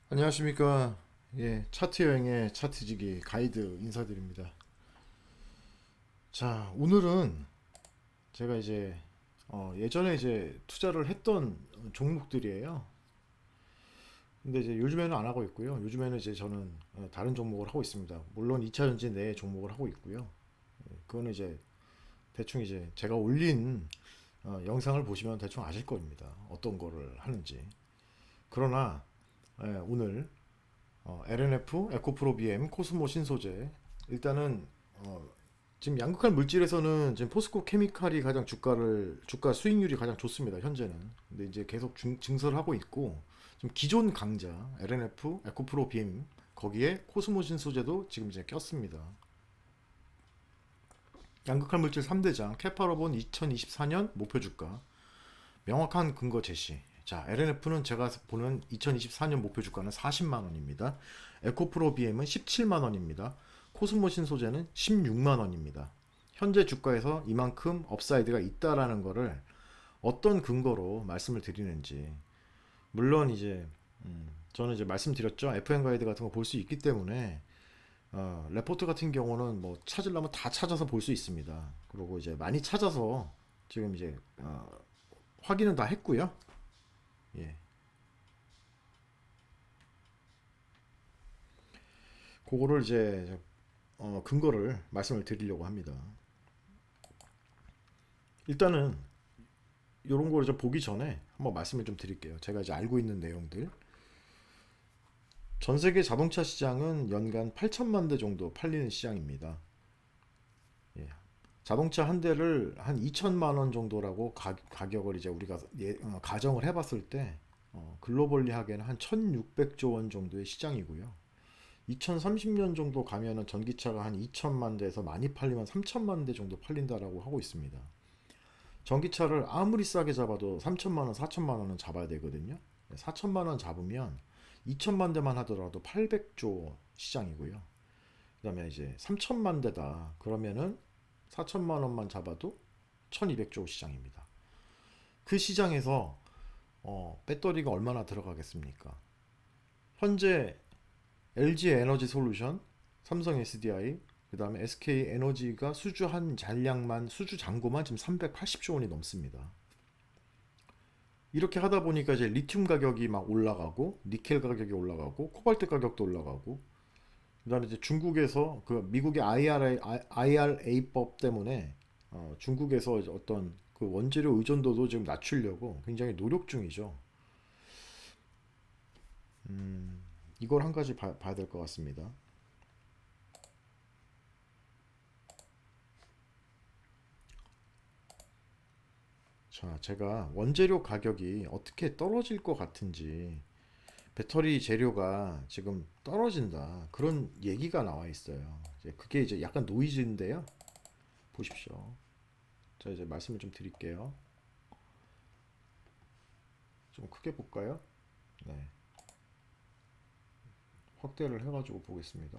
안녕하십니까. 예, 차트 여행의 차트지기 가이드 인사드립니다. 자, 오늘은 제가 이제 예전에 이제 투자를 했던 종목들이에요. 근데 이제 요즘에는 안 하고 있고요. 요즘에는 이제 저는 다른 종목을 하고 있습니다. 물론 2차 전지 내 종목을 하고 있고요. 그거는 이제 대충 이제 제가 올린 영상을 보시면 대충 아실 겁니다. 어떤 거를 하는지. 그러나 오늘 LNF, 에코프로 BM, 코스모 신소재. 일단은 지금 양극할 물질에서는 지금 포스코 케미칼이 가장 주가 수익률이 가장 좋습니다. 현재는. 근데 이제 계속 증설을 하고 있고 좀 기존 강자 LNF, 에코프로 BM 거기에 코스모 신소재도 지금 이제 꼈습니다. 양극할 물질 3대장 캐파로본 2024년 목표 주가 명확한 근거 제시. 자, LNF는 제가 보는 2024년 목표 주가는 40만 원입니다. 에코프로 BM은 17만 원입니다. 코스모신 소재는 16만 원입니다. 현재 주가에서 이만큼 업사이드가 있다라는 거를 어떤 근거로 말씀을 드리는지. 물론 이제 저는 이제 말씀드렸죠. FM 가이드 같은 거 볼 수 있기 때문에 레포트 같은 경우는 뭐 찾으려면 다 찾아서 볼 수 있습니다. 그리고 이제 많이 찾아서 지금 이제 확인은 다 했고요. 예. 그거를 이제 근거를 말씀을 드리려고 합니다. 일단은 이런 걸 이제 보기 전에 한번 말씀을 좀 드릴게요. 제가 이제 알고 있는 내용들. 전 세계 자동차 시장은 연간 8천만 대 정도 팔리는 시장입니다. 예. 자동차 한 대를 한 2천만 원 정도라고 가격을 이제 우리가 가정을 해봤을 때 글로벌리 하기에는 한 1,600조 원 정도의 시장이고요. 2030년 정도 가면은 전기차가 한 2천만 대에서 많이 팔리면 3천만 대 정도 팔린다라고 하고 있습니다. 전기차를 아무리 싸게 잡아도 3천만 원, 4천만 원은 잡아야 되거든요. 4천만 원 잡으면 2천만 대만 하더라도 800조 시장이고요. 그다음에 이제 3천만 대다. 그러면은 4천만 원만 잡아도 1200조 시장입니다. 그 시장에서 배터리가 얼마나 들어가겠습니까? 현재 LG 에너지 솔루션, 삼성 SDI, 그 다음에 SK 에너지가 수주한 잔량만, 수주 잔고만 지금 380조 원이 넘습니다. 이렇게 하다 보니까 이제 리튬 가격이 막 올라가고, 니켈 가격이 올라가고, 코발트 가격도 올라가고, 그 다음에 이제 중국에서 그 미국의 IRA법 때문에 중국에서 이제 어떤 그 원재료 의존도도 지금 낮추려고 굉장히 노력 중이죠. 이걸 한 가지 봐야 될 것 같습니다. 자, 제가 원재료 가격이 어떻게 떨어질 것 같은지, 배터리 재료가 지금 떨어진다. 그런 얘기가 나와 있어요. 그게 이제 약간 노이즈인데요. 보십시오. 자, 이제 말씀을 좀 드릴게요. 좀 크게 볼까요? 네. 확대를 해가지고 보겠습니다.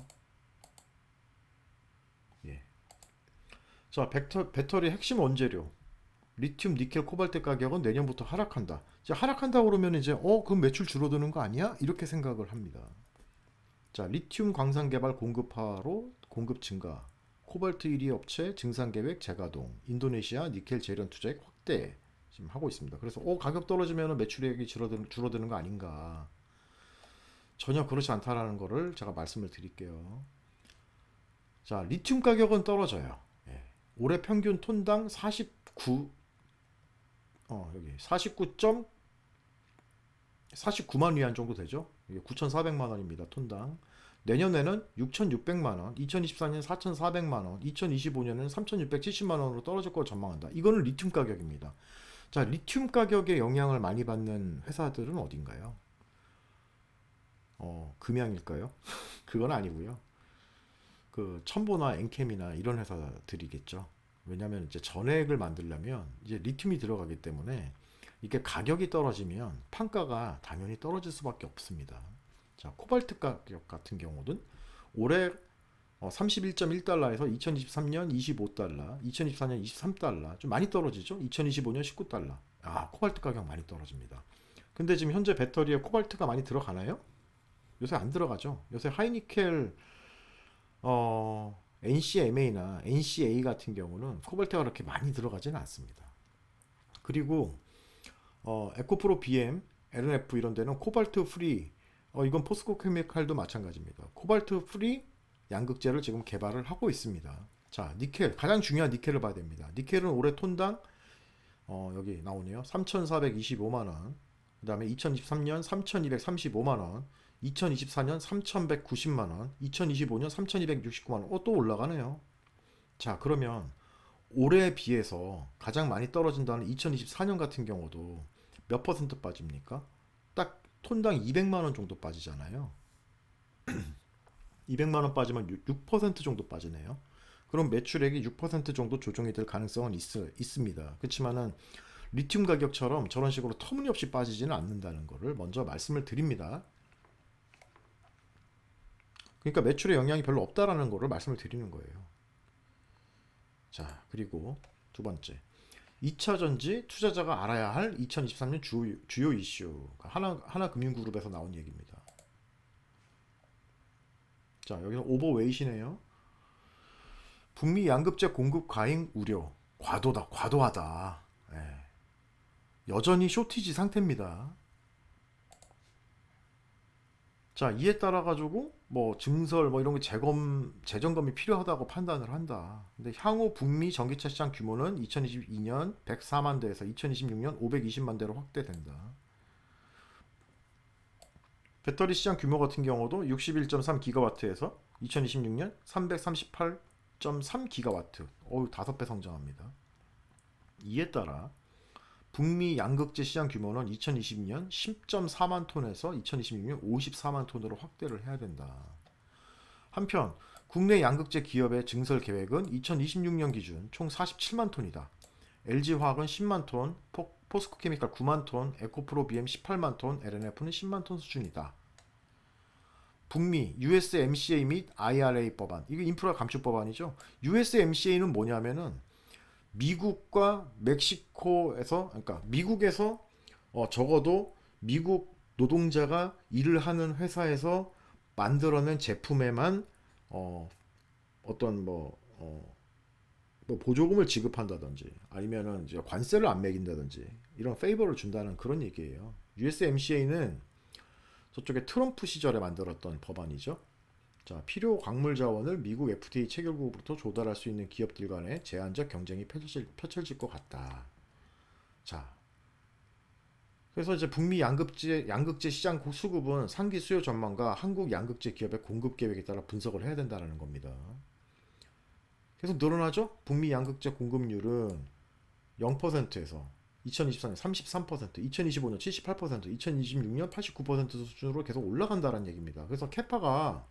예. 자, 배터리 핵심 원재료. 리튬, 니켈, 코발트 가격은 내년부터 하락한다. 이제 하락한다 그러면 이제 그럼 매출 줄어드는 거 아니야? 이렇게 생각을 합니다. 자, 리튬 광산 개발 공급화로 공급 증가. 코발트 1위 업체 증산 계획 재가동. 인도네시아 니켈 재련 투자액 확대. 지금 하고 있습니다. 그래서 가격 떨어지면 매출액이 줄어드는 거 아닌가. 전혀 그렇지 않다라는 거를 제가 말씀을 드릴게요. 자, 리튬 가격은 떨어져요. 예. 올해 평균 톤당 49만 위안 정도 되죠. 이게 9,400만 원입니다. 톤당. 내년에는 6,600만 원, 2024년 4,400만 원, 2025년에는 3,670만 원으로 떨어질 걸 전망한다. 이거는 리튬 가격입니다. 자, 리튬 가격에 영향을 많이 받는 회사들은 어딘가요? 금양일까요? 그건 아니고요. 그 첨보나 엔캠이나 이런 회사들이겠죠. 왜냐하면 이제 전액을 만들려면 이제 리튬이 들어가기 때문에 이게 가격이 떨어지면 판가가 당연히 떨어질 수밖에 없습니다. 자, 코발트 가격 같은 경우는 올해 31.1달러에서 2023년 25달러, 2024년 23달러 좀 많이 떨어지죠. 2025년 19달러. 코발트 가격 많이 떨어집니다. 근데 지금 현재 배터리에 코발트가 많이 들어가나요? 요새 안 들어가죠. 요새 하이니켈 NCMA나 NCA 같은 경우는 코발트가 그렇게 많이 들어가지는 않습니다. 그리고 에코프로 BM, LNF 이런 데는 코발트 프리, 이건 포스코 케미칼도 마찬가지입니다. 코발트 프리 양극재를 지금 개발을 하고 있습니다. 자, 니켈, 가장 중요한 니켈을 봐야 됩니다. 니켈은 올해 톤당 여기 나오네요. 3,425만 원. 그다음에 2023년 3,235만 원, 2024년 3,190만 원, 2025년 3,269만 원. 또 올라가네요. 자, 그러면 올해에 비해서 가장 많이 떨어진다는 2024년 같은 경우도 몇 퍼센트 빠집니까? 딱 톤당 200만 원 정도 빠지잖아요. 200만 원 빠지면 6% 정도 빠지네요. 그럼 매출액이 6% 정도 조정이 될 가능성은 있습니다. 그렇지만은 리튬 가격처럼 저런 식으로 터무니없이 빠지지는 않는다는 것을 먼저 말씀을 드립니다. 그러니까 매출에 영향이 별로 없다라는 것을 말씀을 드리는 거예요. 자, 그리고 두 번째. 2차 전지 투자자가 알아야 할 2023년 주요 이슈. 하나금융그룹에서 나온 얘기입니다. 자, 여기서 오버웨이시네요. 북미 양극재 공급 과잉 우려. 과도하다. 예. 여전히 쇼티지 상태입니다. 자, 이에 따라 가지고 뭐 증설 뭐 이런 게 재점검이 필요하다고 판단을 한다. 근데 향후 북미 전기차 시장 규모는 2022년 104만 대에서 2026년 520만 대로 확대된다. 배터리 시장 규모 같은 경우도 61.3기가와트에서 2026년 338.3기가와트. 5배 성장합니다. 이에 따라 북미 양극재 시장 규모는 2022년 10.4만 톤에서 2026년 54만 톤으로 확대를 해야 된다. 한편 국내 양극재 기업의 증설 계획은 2026년 기준 총 47만 톤이다. LG화학은 10만 톤, 포스코케미칼 9만 톤, 에코프로 BM 18만 톤, LNF는 10만 톤 수준이다. 북미 USMCA 및 IRA 법안, 이게 인프라 감축 법안이죠. USMCA는 뭐냐면은 미국과 멕시코에서, 그러니까 미국에서 적어도 미국 노동자가 일을 하는 회사에서 만들어낸 제품에만 어떤 뭐 보조금을 지급한다든지 아니면은 이제 관세를 안 매긴다든지 이런 페이버를 준다는 그런 얘기예요. USMCA는 저쪽에 트럼프 시절에 만들었던 법안이죠. 자, 필요 광물 자원을 미국 FTA 체결국으로부터 조달할 수 있는 기업들 간의 제한적 경쟁이 펼쳐질 것 같다. 자, 그래서 이제 북미 양극재 시장 수급은 상기 수요 전망과 한국 양극재 기업의 공급 계획에 따라 분석을 해야 된다는 겁니다. 계속 늘어나죠? 북미 양극재 공급률은 0%에서 2024년 33%, 2025년 78%, 2026년 89% 수준으로 계속 올라간다는 얘기입니다. 그래서 캐파가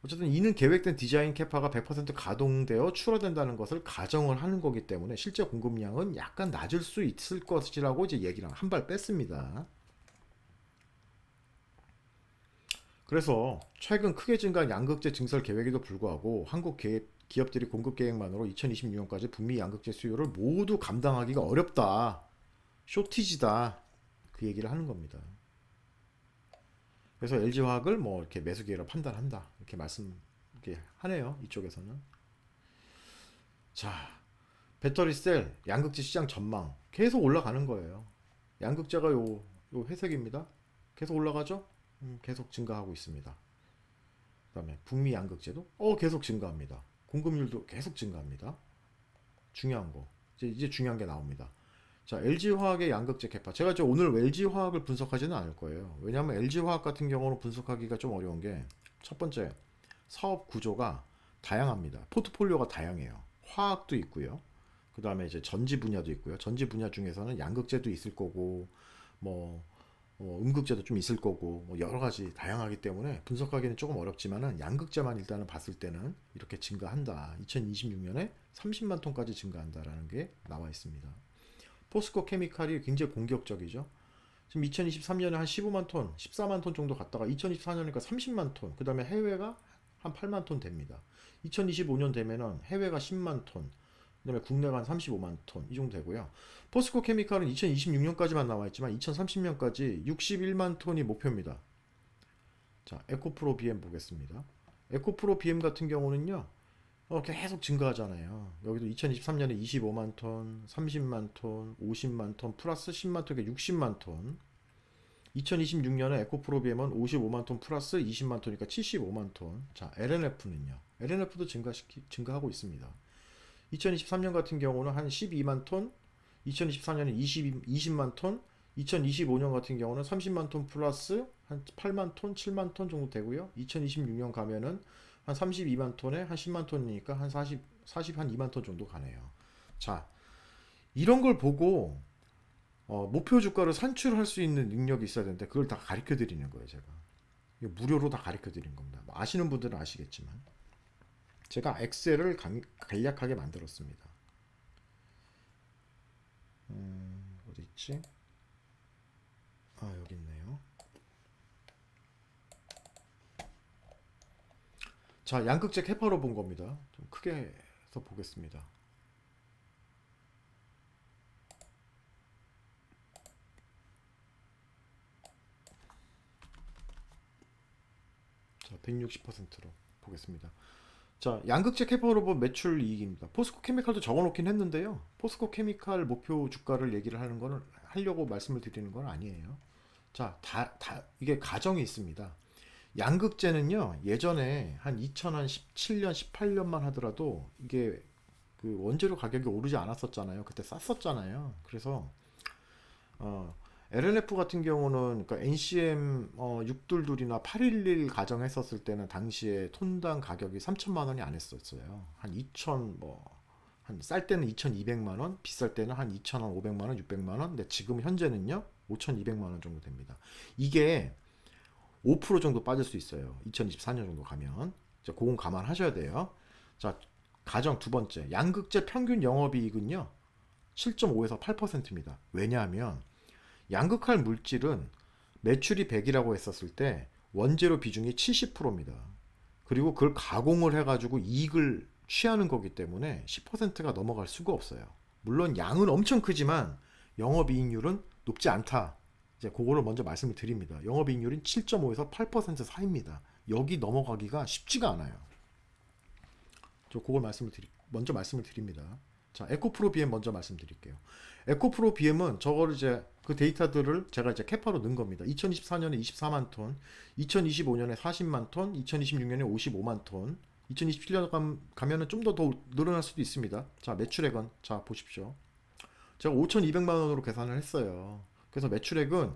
어쨌든 이는 계획된 디자인 캐파가 100% 가동되어 출하된다는 것을 가정을 하는 거기 때문에 실제 공급량은 약간 낮을 수 있을 것이라고 이제 얘기를 한 발 뺐습니다. 그래서 최근 크게 증가한 양극재 증설 계획에도 불구하고 한국 기업들이 공급 계획만으로 2026년까지 북미 양극재 수요를 모두 감당하기가 어렵다. 쇼티지다. 그 얘기를 하는 겁니다. 그래서 LG화학을 뭐 이렇게 매수 기회로 판단한다. 이렇게 이렇게 하네요. 이쪽에서는. 자, 배터리 셀 양극재 시장 전망 계속 올라가는 거예요. 양극재가 요 회색입니다. 계속 올라가죠? 계속 증가하고 있습니다. 그다음에 북미 양극재도 계속 증가합니다. 공급률도 계속 증가합니다. 중요한 거. 이제 중요한 게 나옵니다. 자, LG화학의 양극재 캐파. 제가 오늘 LG화학을 분석하지는 않을 거예요. 왜냐하면 LG화학 같은 경우는 분석하기가 좀 어려운 게 첫 번째, 사업 구조가 다양합니다. 포트폴리오가 다양해요. 화학도 있고요. 그 다음에 이제 전지 분야도 있고요. 전지 분야 중에서는 양극재도 있을 거고, 뭐 음극재도 좀 있을 거고, 뭐 여러 가지 다양하기 때문에 분석하기는 조금 어렵지만은 양극재만 일단은 봤을 때는 이렇게 증가한다. 2026년에 30만 톤까지 증가한다라는 게 나와 있습니다. 포스코 케미칼이 굉장히 공격적이죠. 지금 2023년에 한 15만 톤, 14만 톤 정도 갔다가 2024년이니까 30만 톤, 그 다음에 해외가 한 8만 톤 됩니다. 2025년 되면은 해외가 10만 톤, 그 다음에 국내가 한 35만 톤, 이 정도 되고요. 포스코 케미칼은 2026년까지만 나와 있지만 2030년까지 61만 톤이 목표입니다. 자, 에코프로 BM 보겠습니다. 에코프로 BM 같은 경우는요, 계속 증가하잖아요. 여기도 2023년에 25만 톤, 30만 톤, 50만 톤, 플러스 10만 톤, 60만 톤. 2026년에 에코프로 BM은 55만 톤 플러스 20만 톤이니까 75만 톤. 자, LNF는요. LNF도 증가하고 있습니다. 2023년 같은 경우는 한 12만 톤, 2024년에 20만 톤, 2025년 같은 경우는 30만 톤 플러스 한 8만 톤, 7만 톤 정도 되고요. 2026년 가면은 한 32만 톤에 한 10만 톤이니까 한 40, 한 2만 톤 정도 가네요. 자, 이런 걸 보고 목표 주가를 산출할 수 있는 능력이 있어야 되는데 그걸 다 가르쳐 드리는 거예요, 제가. 이거 무료로 다 가르쳐 드린 겁니다. 아시는 분들은 아시겠지만 제가 엑셀을 간략하게 만들었습니다. 어디 있지? 아, 여기 있네요. 자, 양극재 캐파로 본 겁니다. 좀 크게 해서 보겠습니다. 자, 160%로 보겠습니다. 자, 양극재 캐파로 본 매출 이익입니다. 포스코 케미칼도 적어놓긴 했는데요. 포스코 케미칼 목표 주가를 얘기를 하는 거는 하려고 말씀을 드리는 건 아니에요. 자, 이게 가정이 있습니다. 양극재는요, 예전에 한 2017년, 18년만 하더라도 이게 그 원재료 가격이 오르지 않았었잖아요. 그때 쌌었잖아요. 그래서 LNF 같은 경우는 그러니까 NCM 622이나 811 가정했었을 때는 당시에 톤당 가격이 3천만 원이 안 했었어요. 한 2천 한 쌀 때는 2,200만 원, 비쌀 때는 한 2,500만 원, 600만 원. 근데 지금 현재는요 5,200만 원 정도 됩니다. 이게 5% 정도 빠질 수 있어요. 2024년 정도 가면. 자, 그건 감안하셔야 돼요. 자, 가정 두 번째. 양극재 평균 영업이익은요. 7.5에서 8%입니다. 왜냐하면 양극할 물질은 매출이 100이라고 했었을 때 원재료 비중이 70%입니다. 그리고 그걸 가공을 해가지고 이익을 취하는 거기 때문에 10%가 넘어갈 수가 없어요. 물론 양은 엄청 크지만 영업이익률은 높지 않다. 이제 그거를 먼저 말씀을 드립니다. 영업이익률은 7.5에서 8% 사이입니다. 여기 넘어가기가 쉽지가 않아요. 저 그걸 먼저 말씀을 드립니다. 자, 에코프로 BM 먼저 말씀드릴게요. 에코프로 BM은 저거를 이제 그 데이터들을 제가 이제 캐파로 넣은 겁니다. 2024년에 24만 톤, 2025년에 40만 톤, 2026년에 55만 톤, 2027년 가면은 좀 더 늘어날 수도 있습니다. 자, 매출액은 자 보십시오. 제가 5,200만 원으로 계산을 했어요. 그래서 매출액은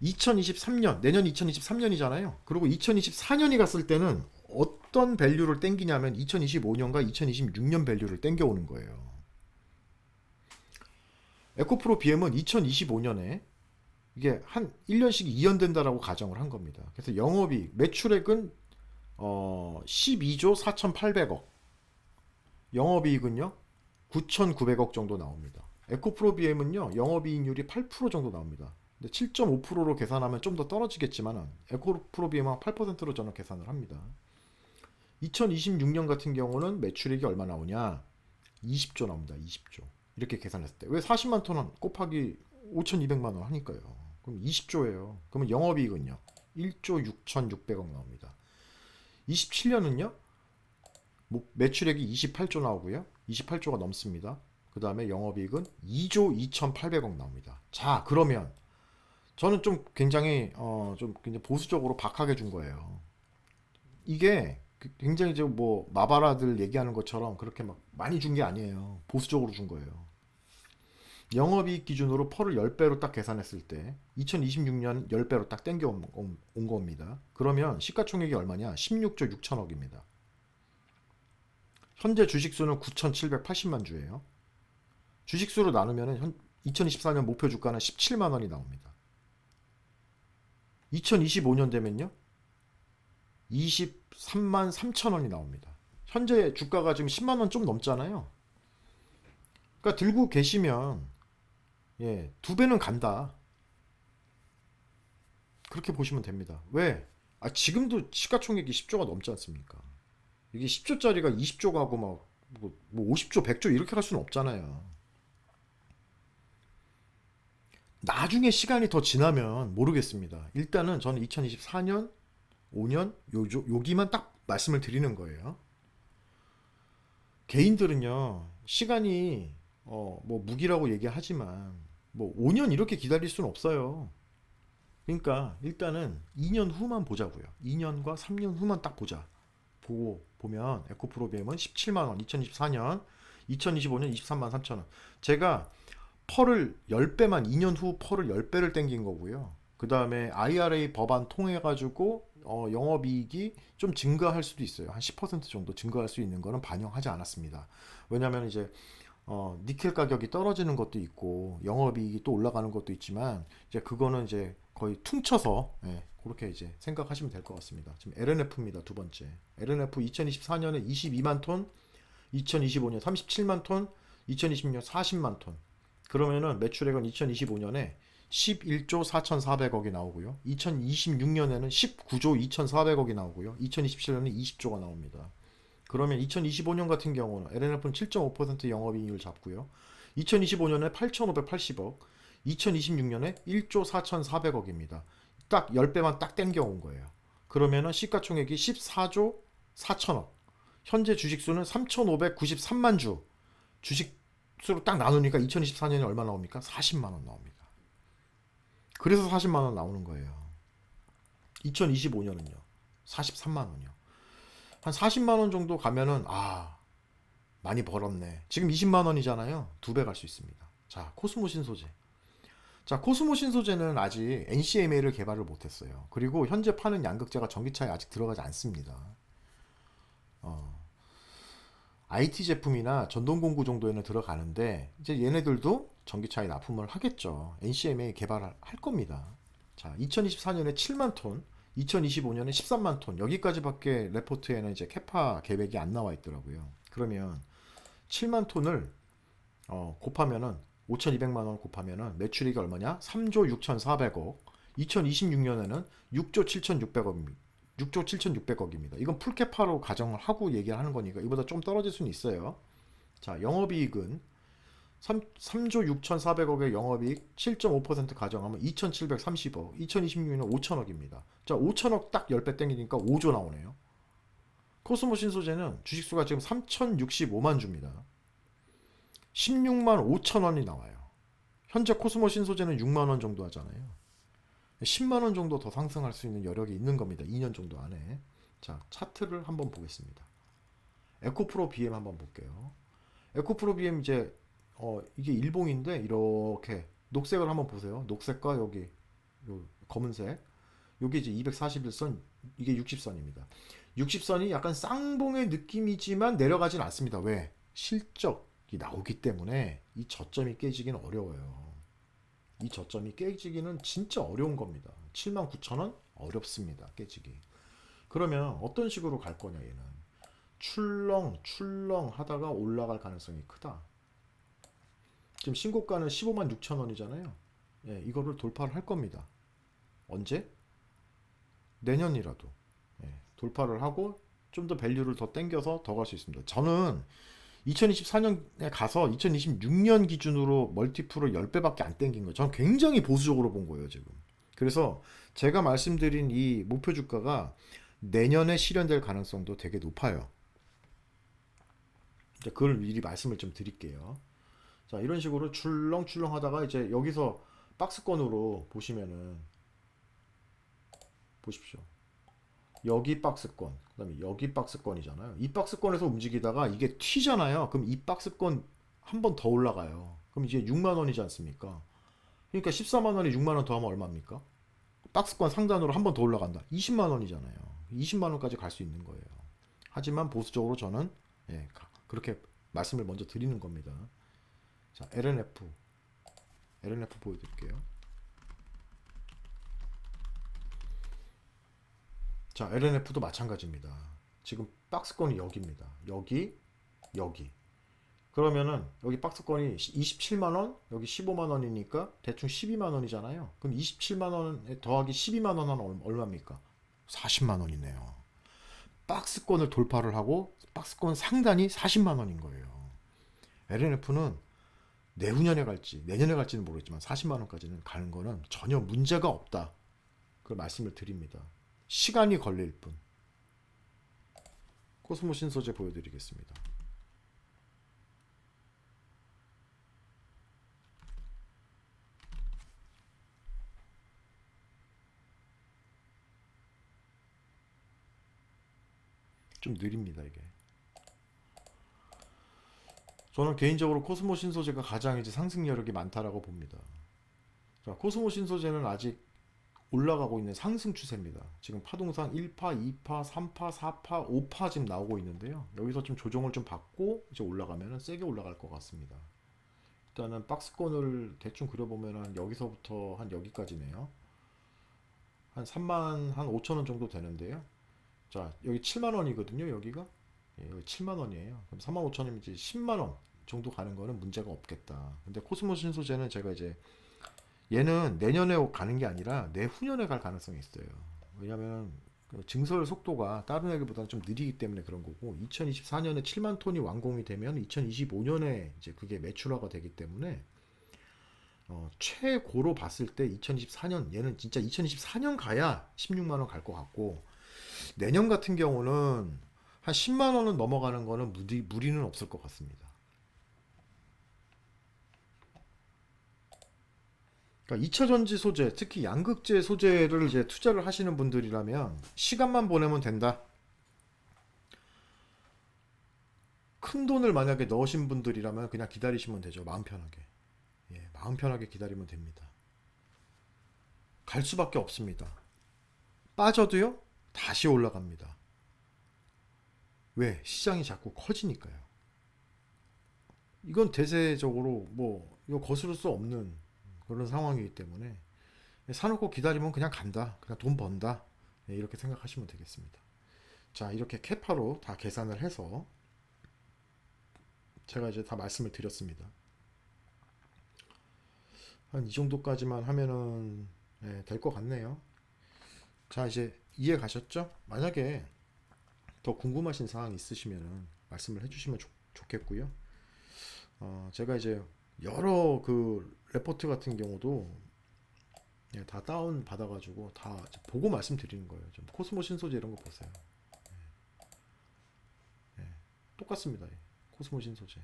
2023년, 내년 2023년이잖아요. 그리고 2024년이 갔을 때는 어떤 밸류를 땡기냐면 2025년과 2026년 밸류를 땡겨오는 거예요. 에코프로 BM은 2025년에 이게 한 1년씩 2연된다라고 가정을 한 겁니다. 그래서 영업이익, 매출액은 12조 4,800억, 영업이익은요 9,900억 정도 나옵니다. 에코프로 BM은요 영업이익률이 8% 정도 나옵니다. 근데 7.5%로 계산하면 좀 더 떨어지겠지만 에코프로 BM은 8%로 저는 계산을 합니다. 2026년 같은 경우는 매출액이 얼마 나오냐? 20조 나옵니다. 20조. 이렇게 계산했을 때. 왜 40만 톤 곱하기 5,200만 원 하니까요. 그럼 20조예요. 그러면 영업이익은요? 1조 6,600억 나옵니다. 27년은요? 매출액이 28조 나오고요. 28조가 넘습니다. 그 다음에 영업이익은 2조 2,800억 나옵니다. 자, 그러면 저는 좀 굉장히 보수적으로 박하게 준 거예요. 이게 굉장히 뭐 마바라들 얘기하는 것처럼 그렇게 막 많이 준 게 아니에요. 보수적으로 준 거예요. 영업이익 기준으로 펄을 10배로 딱 계산했을 때 2026년 10배로 딱 땡겨 온 겁니다. 그러면 시가총액이 얼마냐? 16조 6천억입니다. 현재 주식수는 9,780만 주예요. 주식수로 나누면 2024년 목표 주가는 17만 원이 나옵니다. 2025년 되면요. 23만 3천 원이 나옵니다. 현재 주가가 지금 10만 원 좀 넘잖아요. 그러니까 들고 계시면 예, 2배는 간다. 그렇게 보시면 됩니다. 왜? 지금도 시가총액이 10조가 넘지 않습니까? 이게 10조짜리가 20조 가고 뭐 50조, 100조 이렇게 갈 수는 없잖아요. 나중에 시간이 더 지나면 모르겠습니다. 일단은 저는 2024년 5년? 여기만 딱 말씀을 드리는 거예요. 개인들은요, 시간이, 뭐, 무기라고 얘기하지만, 뭐, 5년 이렇게 기다릴 수는 없어요. 그러니까, 일단은 2년 후만 보자고요. 2년과 3년 후만 딱 보자. 보고, 보면, 에코프로비엠은 17만원, 2024년, 2025년 23만 3천원. 제가 펄을 10배만, 2년 후 펄을 10배를 땡긴 거고요. 그 다음에 IRA 법안 통해가지고 영업이익이 좀 증가할 수도 있어요. 한 10% 정도 증가할 수 있는 거는 반영하지 않았습니다. 왜냐하면 이제 니켈 가격이 떨어지는 것도 있고 영업이익이 또 올라가는 것도 있지만 이제 그거는 이제 거의 퉁쳐서 예, 그렇게 이제 생각하시면 될 것 같습니다. 지금 LNF입니다. 두 번째. LNF 2024년에 22만 톤, 2025년 37만 톤, 2026년 40만 톤. 그러면은 매출액은 2025년에 11조 4,400억이 나오고요. 2026년에는 19조 2,400억이 나오고요. 2027년에 20조가 나옵니다. 그러면 2025년 같은 경우는 LNF는 7.5% 영업이익을 잡고요. 2025년에 8,580억, 2026년에 1조 4,400억입니다. 딱 10배만 딱 땡겨온 거예요. 그러면은 시가총액이 14조 4천억. 현재 주식수는 3,593만 주. 주식수로 딱 나누니까 2024년에 얼마 나옵니까? 40만 원 나옵니다. 그래서 40만 원 나오는 거예요. 2025년은요. 43만 원이요. 한 40만 원 정도 가면은 많이 벌었네. 지금 20만 원이잖아요. 두 배 갈 수 있습니다. 자, 코스모 신소재. 자, 코스모 신소재는 아직 NCMA를 개발을 못했어요. 그리고 현재 파는 양극재가 전기차에 아직 들어가지 않습니다. 어, IT 제품이나 전동공구 정도에는 들어가는데 이제 얘네들도 전기차에 납품을 하겠죠. NCMA 개발을 할 겁니다. 자, 2024년에 7만 톤, 2025년에 13만 톤 여기까지밖에 레포트에는 이제 캐파 계획이 안 나와 있더라고요. 그러면 7만 톤을 곱하면은 5,200만 원 곱하면은 매출액이 얼마냐? 3조 6,400억. 2026년에는 6조 7,600억입니다. 6조 7,600억입니다. 이건 풀캐파로 가정을 하고 얘기를 하는 거니까 이보다 좀 떨어질 수는 있어요. 자, 영업이익은 3조 6,400억의 영업이익 7.5% 가정하면 2,730억, 2026년은 5천억입니다. 자, 5천억 딱 10배 땡기니까 5조 나오네요. 코스모 신소재는 주식수가 지금 3,065만 주입니다. 16만 5천 원이 나와요. 현재 코스모 신소재는 6만 원 정도 하잖아요. 10만 원 정도 더 상승할 수 있는 여력이 있는 겁니다. 2년 정도 안에. 자, 차트를 한번 보겠습니다. 에코프로 BM 한번 볼게요. 에코프로 BM 이제 이게 일봉인데 이렇게 녹색을 한번 보세요. 녹색과 여기 요 검은색. 여기 이제 241선, 이게 60선입니다. 60선이 약간 쌍봉의 느낌이지만 내려가진 않습니다. 왜? 실적이 나오기 때문에 이 저점이 깨지기는 어려워요. 이 저점이 깨지기는 진짜 어려운 겁니다. 79,000원? 어렵습니다. 깨지기. 그러면 어떤 식으로 갈 거냐 얘는. 출렁 하다가 올라갈 가능성이 크다. 지금 신고가는 15만 6천 원이잖아요. 예, 이거를 돌파를 할 겁니다. 언제? 내년이라도. 예, 돌파를 하고 좀 더 밸류를 더 땡겨서 더 갈 수 있습니다. 저는 2024년에 가서 2026년 기준으로 멀티플을 10배밖에 안 땡긴 거예요. 저는 굉장히 보수적으로 본 거예요, 지금. 그래서 제가 말씀드린 이 목표 주가가 내년에 실현될 가능성도 되게 높아요. 그걸 미리 말씀을 좀 드릴게요. 자, 이런 식으로 출렁출렁 하다가 이제 여기서 박스권으로 보시면은 보십시오. 여기 박스권, 그다음에 여기 박스권이잖아요. 이 박스권에서 움직이다가 이게 튀잖아요. 그럼 이 박스권 한 번 더 올라가요. 그럼 이제 6만 원이지 않습니까? 그러니까 14만 원에 6만 원 더하면 얼마입니까? 박스권 상단으로 한 번 더 올라간다. 20만 원이잖아요. 20만 원까지 갈 수 있는 거예요. 하지만 보수적으로 저는 예, 그렇게 말씀을 먼저 드리는 겁니다. 자, LNF 보여드릴게요. 자, LNF도 마찬가지입니다. 지금 박스권이 여기입니다. 여기. 그러면은 여기 박스권이 27만 원, 여기 15만 원이니까 대충 12만 원이잖아요. 그럼 27만 원에 더하기 12만 원 하면 얼마입니까? 40만 원이네요. 박스권을 돌파를 하고 박스권 상단이 40만 원인 거예요. LNF는 내후년에 갈지 내년에 갈지는 모르겠지만 40만 원까지는 가는 거는 전혀 문제가 없다. 그걸 말씀을 드립니다. 시간이 걸릴 뿐. 코스모 신소재 보여드리겠습니다. 좀 느립니다 이게. 저는 개인적으로 코스모 신소재가 가장 이제 상승 여력이 많다라고 봅니다. 자, 코스모 신소재는 아직 올라가고 있는 상승 추세입니다. 지금 파동상 1파, 2파, 3파, 4파, 5파 지금 나오고 있는데요. 여기서 좀 조정을 좀 받고 이제 올라가면 세게 올라갈 것 같습니다. 일단은 박스권을 대충 그려보면 여기서부터 한 여기까지네요. 한 3만 한 5천 원 정도 되는데요. 자, 여기 7만 원이거든요. 여기가. 예, 여기 7만 원이에요. 그럼 3만 5천 원이면 이제 10만 원 정도 가는 거는 문제가 없겠다. 근데 코스모 신소재는 제가 이제 얘는 내년에 가는 게 아니라 내후년에 갈 가능성이 있어요. 왜냐면 그 증설 속도가 다른 애들보다는 좀 느리기 때문에 그런 거고 2024년에 7만 톤이 완공이 되면 2025년에 이제 그게 매출화가 되기 때문에 최고로 봤을 때 2024년 얘는 진짜 2024년 가야 16만 원 갈 것 같고 내년 같은 경우는 한 10만 원은 넘어가는 거는 무리는 없을 것 같습니다. 그러니까 2차 전지 소재, 특히 양극재 소재를 이제 투자를 하시는 분들이라면 시간만 보내면 된다. 큰 돈을 만약에 넣으신 분들이라면 그냥 기다리시면 되죠. 마음 편하게. 예, 마음 편하게 기다리면 됩니다. 갈 수밖에 없습니다. 빠져도요, 다시 올라갑니다. 왜? 시장이 자꾸 커지니까요. 이건 대세적으로 뭐 이거 거스를 수 없는 그런 상황이기 때문에 사놓고 기다리면 그냥 간다. 그냥 돈 번다. 네, 이렇게 생각하시면 되겠습니다. 자, 이렇게 캐파로 다 계산을 해서 제가 이제 다 말씀을 드렸습니다. 한 이 정도까지만 하면은 될 것 같네요. 자, 이제 이해 가셨죠? 만약에 더 궁금하신 사항 있으시면은 말씀을 해주시면 좋겠고요. 제가 이제 여러 그 레포트 같은 경우도 다 다운 받아가지고 다 보고 말씀드리는 거예요. 좀 코스모 신소재 이런 거 보세요. 똑같습니다. 코스모 신소재.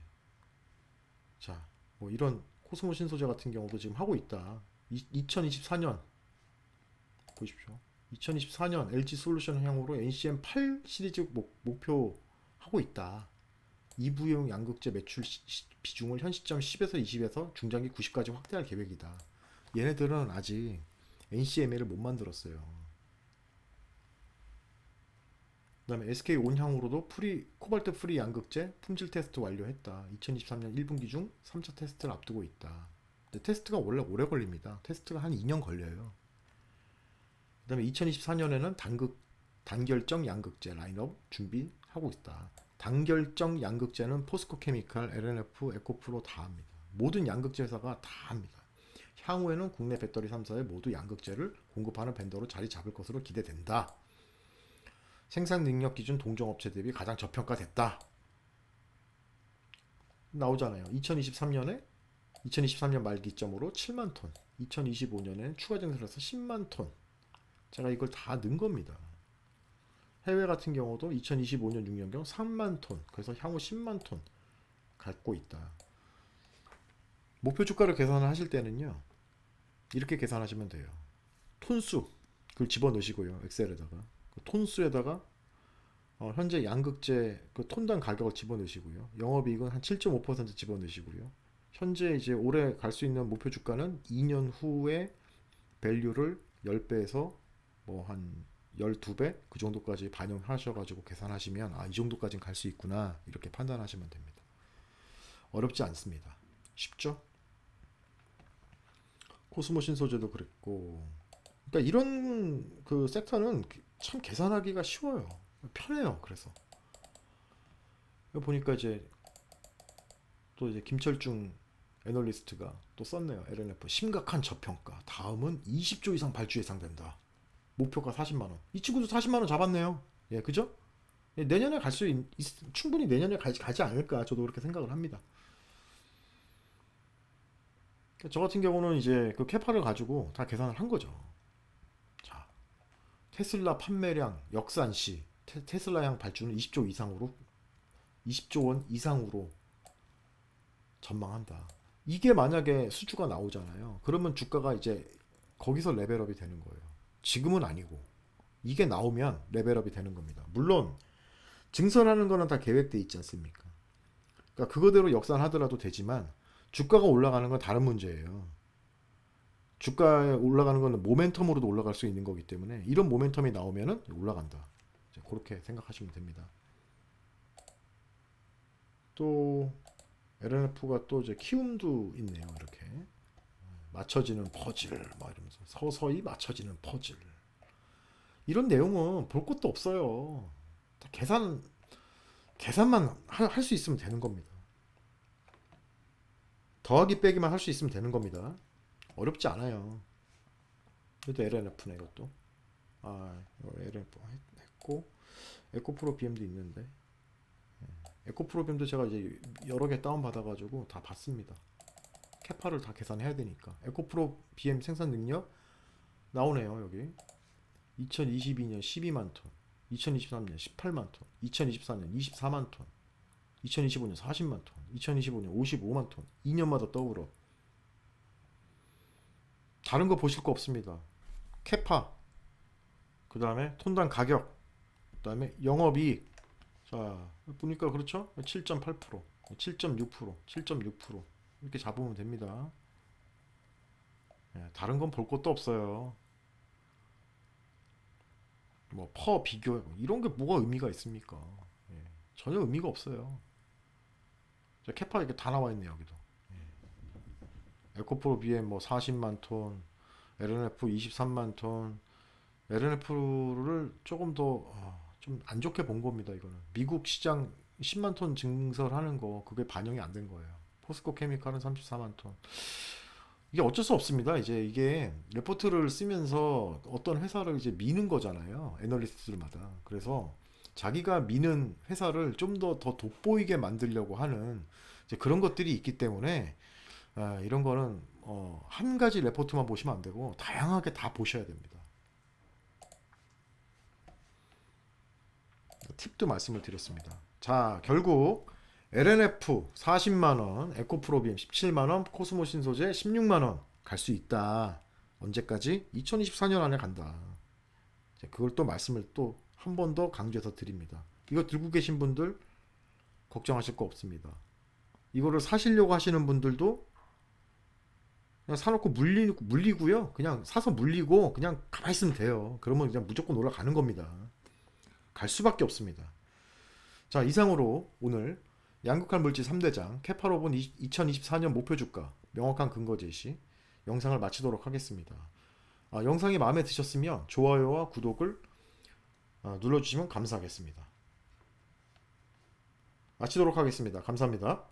자, 뭐 이런 코스모 신소재 같은 경우도 지금 하고 있다. 2024년 보십시오. 2024년 LG 솔루션 향후로 NCM 8 시리즈 목표 하고 있다. 2부용 양극재 매출 비중을 현 시점 10에서 20에서 중장기 90까지 확대할 계획이다. 얘네들은 아직 NCMA를 못 만들었어요. 그 다음에 SK 온향으로도 코발트 프리 양극재 품질 테스트 완료했다. 2023년 1분기 중 3차 테스트를 앞두고 있다. 근데 테스트가 원래 오래 걸립니다. 테스트가 한 2년 걸려요. 그 다음에 2024년에는 단결정 양극재 라인업 준비하고 있다. 단결정 양극재는 포스코 케미칼, LNF, 에코프로 다 합니다. 모든 양극재 회사가 다 합니다. 향후에는 국내 배터리 3사에 모두 양극재를 공급하는 벤더로 자리 잡을 것으로 기대된다. 생산 능력 기준 동종업체 대비 가장 저평가됐다. 나오잖아요. 2023년 말 기점으로 7만 톤, 2025년에는 추가 증설해서 10만 톤. 제가 이걸 다 넣은 겁니다. 해외 같은 경우도 2025년 6년경 3만 톤, 그래서 향후 10만 톤 갖고 있다. 목표 주가를 계산을 하실 때는요, 이렇게 계산하시면 돼요. 톤수, 그걸 집어넣으시고요. 엑셀에다가. 그 톤수에다가 현재 양극재 그 톤당 가격을 집어넣으시고요. 영업이익은 한 7.5% 집어넣으시고요. 현재 이제 올해 갈 수 있는 목표 주가는 2년 후에 밸류를 10배에서 뭐 한 12배 그 정도까지 반영하셔가지고 계산하시면 이 정도까지는 갈 수 있구나 이렇게 판단하시면 됩니다. 어렵지 않습니다. 쉽죠? 코스모 신소재도 그랬고, 그러니까 이런 그 섹터는 참 계산하기가 쉬워요. 편해요. 그래서 보니까 이제 또 이제 김철중 애널리스트가 또 썼네요. LNF 심각한 저평가. 다음은 20조 이상 발주 예상된다. 목표가 40만 원. 이 친구도 40만 원 잡았네요. 예, 그죠? 예, 내년에 갈 수 충분히 내년에 가지 않을까 저도 그렇게 생각을 합니다. 저 같은 경우는 이제 그 캐파를 가지고 다 계산을 한 거죠. 자, 테슬라 판매량 역산시 테슬라향 발주는 20조 이상으로 20조 원 이상으로 전망한다. 이게 만약에 수주가 나오잖아요. 그러면 주가가 이제 거기서 레벨업이 되는 거예요. 지금은 아니고 이게 나오면 레벨업이 되는 겁니다. 물론 증설하는 거는 다 계획돼 있지 않습니까? 그러니까 그거대로 역산하더라도 되지만 주가가 올라가는 건 다른 문제예요. 주가에 올라가는 거는 모멘텀으로도 올라갈 수 있는 거기 때문에 이런 모멘텀이 나오면은 올라간다. 이제 그렇게 생각하시면 됩니다. 또 LNF가 또 이제 키움도 있네요. 이렇게 맞춰지는 퍼즐 막 이러면서 서서히 맞춰지는 퍼즐. 이런 내용은 볼 것도 없어요. 다 계산만 할 수 있으면 되는 겁니다. 더하기 빼기만 할 수 있으면 되는 겁니다. 어렵지 않아요. 이것도 LNF네 이것도. 이거 LNF 했고 에코프로 BM도 있는데 에코프로 BM도 제가 이제 여러 개 다운 받아가지고 다 봤습니다. 캐파를 다 계산해야 되니까. 에코프로 BM 생산 능력 나오네요 여기. 2022년 12만 톤, 2023년 18만 톤, 2024년 24만 톤, 2025년 40만 톤, 2025년 55만 톤. 2년마다 더블업. 다른 거 보실 거 없습니다. 캐파, 그 다음에 톤당 가격, 그 다음에 영업이익. 자, 보니까 그렇죠? 7.8%, 7.6%, 7.6% 이렇게 잡으면 됩니다. 다른 건 볼 것도 없어요. 뭐 퍼 비교 이런 게 뭐가 의미가 있습니까? 예, 전혀 의미가 없어요. 자, 캐파 이렇게 다 나와 있네 여기도. 에코프로 BM 뭐 40만 톤, LNF 23만 톤. LNF를 조금 더 좀 안 좋게 본 겁니다. 이거는 미국 시장 10만 톤 증설하는 거 그게 반영이 안 된 거예요. 포스코 케미칼은 34만 톤. 이게 어쩔 수 없습니다. 이제 이게 레포트를 쓰면서 어떤 회사를 이제 미는 거잖아요. 애널리스트들마다. 그래서 자기가 미는 회사를 좀 더 돋보이게 만들려고 하는 이제 그런 것들이 있기 때문에 이런 거는 한 가지 레포트만 보시면 안 되고 다양하게 다 보셔야 됩니다. 팁도 말씀을 드렸습니다. 자, 결국 LNF 40만원, 에코프로비엠 17만원, 코스모 신소재 16만원 갈 수 있다. 언제까지? 2024년 안에 간다. 그걸 또 말씀을 또 한 번 더 강조해서 드립니다. 이거 들고 계신 분들 걱정하실 거 없습니다. 이거를 사시려고 하시는 분들도 그냥 사놓고 물리고요. 그냥 사서 물리고 그냥 가만히 있으면 돼요. 그러면 그냥 무조건 올라가는 겁니다. 갈 수밖에 없습니다. 자, 이상으로 오늘 양극할 물질 3대장 캐파로본 2024년 목표 주가 명확한 근거 제시 영상을 마치도록 하겠습니다. 영상이 마음에 드셨으면 좋아요와 구독을 눌러주시면 감사하겠습니다. 마치도록 하겠습니다. 감사합니다.